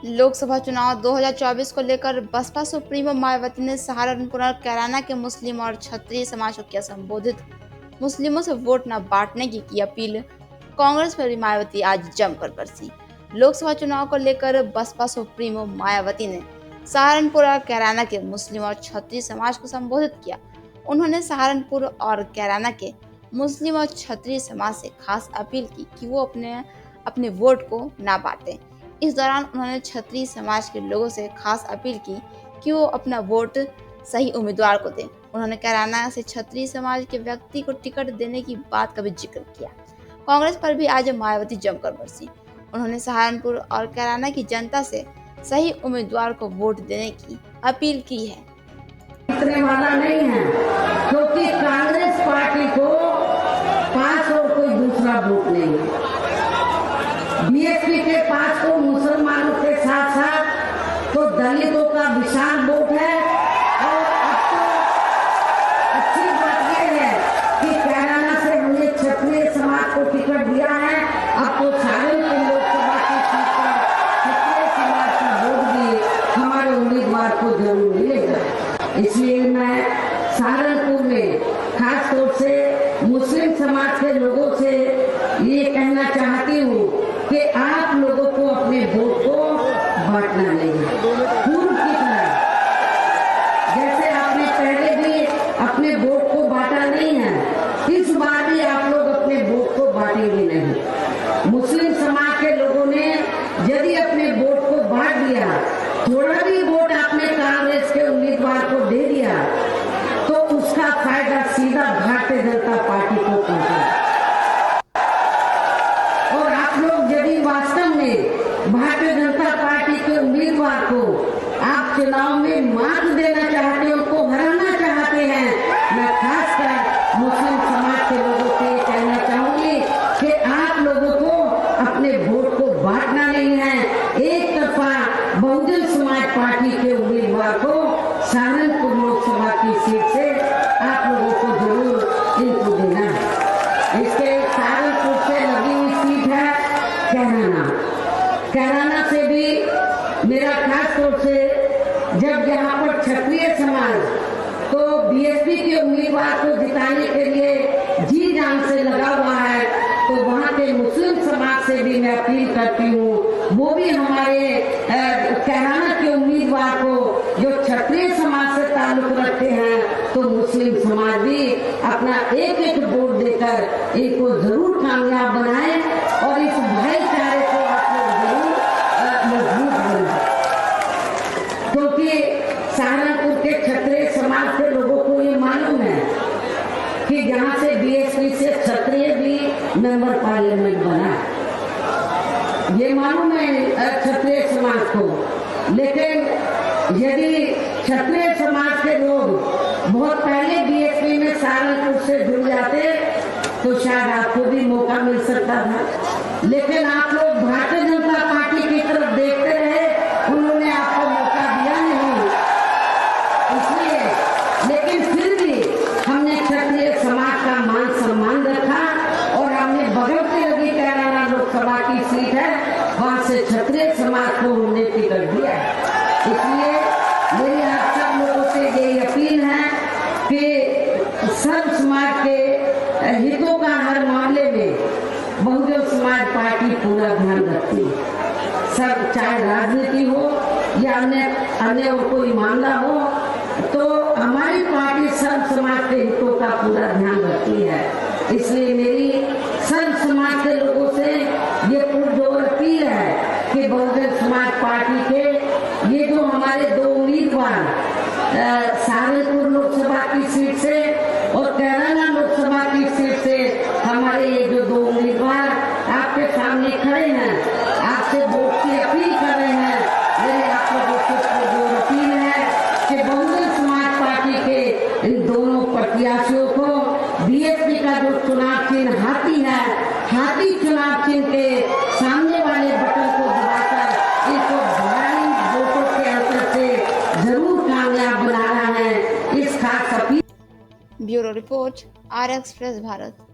लोकसभा चुनाव 2024 को लेकर बसपा सुप्रीमो मायावती ने सहारनपुर और कैराना के मुस्लिम और क्षत्रिय समाज को किया संबोधित। मुस्लिमों से वोट न बांटने की अपील। कांग्रेस पर भी मायावती आज जमकर बरसी। लोकसभा चुनाव को लेकर बसपा सुप्रीमो मायावती ने सहारनपुर और कैराना के मुस्लिम और क्षत्रिय समाज को संबोधित किया। उन्होंने सहारनपुर और कैराना के मुस्लिम और क्षत्रिय समाज से खास अपील की कि वो अपने वोट को ना बांटें। इस दौरान उन्होंने क्षत्रिय समाज के लोगों से खास अपील की कि वो अपना वोट सही उम्मीदवार को दें। उन्होंने कैराना से क्षत्रिय समाज के व्यक्ति को टिकट देने की बात का भी जिक्र किया। कांग्रेस पर भी आज मायावती जमकर बरसी। उन्होंने सहारनपुर और कैराना की जनता से सही उम्मीदवार को वोट देने की अपील की है। जीतने वाला नहीं है, क्योंकि कांग्रेस पार्टी को पास और कोई दूसरा वोट नहीं है। बीएसपी के पास तो मुसलमानों के साथ साथ तो दलितों का विशाल वोट है। और अब तो अच्छी बात यह है कि कैराना से हमने क्षत्रिय समाज को टिकट दिया है। अब तो सहारनपुर लोकसभा की सीट पर क्षत्रिय समाज का वोट भी हमारे उम्मीदवार को जरूर मिलेगा। इसलिए मैं सहारनपुर में खास तौर से मुस्लिम समाज के लोगों से ये कहना चाहती हूँ कि आप लोगों को अपने वोट को बांटना नहीं है। पूर्व की तरह जैसे आपने पहले भी अपने वोट को बांटा नहीं है, इस बार भी आप लोग अपने वोट को बांटेंगे नहीं। मुस्लिम समाज के लोगों ने यदि अपने वोट को बांट दिया, थोड़ा भी वोट आपने कांग्रेस के उम्मीदवार को दे दिया, तो उसका फायदा सीधा भारतीय जनता पार्टी को पहुंचेगा। और आप लोग यदि वास्तव में भारतीय जनता पार्टी के उम्मीदवार को आप चुनाव में मात देना चाहते हैं, उनको हराना चाहते हैं, मैं खासकर मुस्लिम समाज के लोगों से कहना चाहूंगी कि आप लोगों को अपने वोट को बांटना नहीं है। एक तरफा बहुजन समाज पार्टी के उम्मीदवार को सहारनपुर लोकसभा की सीट से आप लोगों को जरूर इनको देना है। इसके सहारनपुर से लगी हुई सीट है कैराना। कैराना से भी मेरा खास तौर से जब यहाँ पर क्षत्रिय समाज तो बीएसपी के उम्मीदवार को जिताने के लिए जी जान से लगा हुआ है, तो वहाँ के मुस्लिम समाज से भी मैं अपील करती हूँ, वो भी हमारे कैराना के उम्मीदवार को जो क्षत्रिय समाज से ताल्लुक रखते हैं, तो मुस्लिम समाज भी अपना एक एक वोट देकर इनको जरूर कामयाब बनाए और इस भाईचारे को आप लोग जरूर मजबूत बनाए। क्योंकि सहारनपुर के क्षत्रिय समाज के लोगों को ये मालूम है कि यहाँ से बीएसपी से क्षत्रिय भी मेंबर पार्लियामेंट बना, ये मालूम है क्षत्रिय समाज को। लेकिन यदि क्षत्रिय समाज के लोग बहुत पहले बीएसपी में सहारनपुर से जुड़ जाते तो शायद आपको भी मौका मिल सकता था। लेकिन आप लोग भारतीय जनता पार्टी की तरफ देखते रहे, उन्होंने आपको मौका दिया नहीं। इसलिए लेकिन फिर भी हमने क्षत्रिय समाज का मान सम्मान रखा और हमने बगल से लगी कैराना लोकसभा की सीट है, वहां से क्षत्रिय समाज को हमने टिकट दिया। इसलिए मेरी आप सब लोगों से यही अपील है कि सर्व समाज के हितों का हर मामले में बहुजन समाज पार्टी पूरा ध्यान रखती है। सब चाहे राजनीति हो या अन्य और कोई मामला हो, तो हमारी पार्टी सर्व समाज के हितों का पूरा ध्यान रखती है। इसलिए मेरी सर्व समाज के लोगों से ये पुरजोर अपील है कि बहुजन समाज पार्टी के ये जो हमारे दो उम्मीदवार सहारनपुर लोकसभा की सीट से और कैराना लोकसभा की सीट से हमारे ये जो दो उम्मीदवार आपके सामने खड़े हैं, आपसे वोट की अपील कर रहे हैं। मेरी आप लोगों से जो अपील है कि बहुजन समाज पार्टी के इन दोनों प्रत्याशियों को बीएसपी का जो चुनाव चिन्ह हाथी है, हाथी चुनाव चिन्ह के सामने वाले बटन को दबाकर इनको भारी वोटों के अंतर से जरूर कामयाब बनाना है। इस खास अपील। Bureau report, R express Bharat.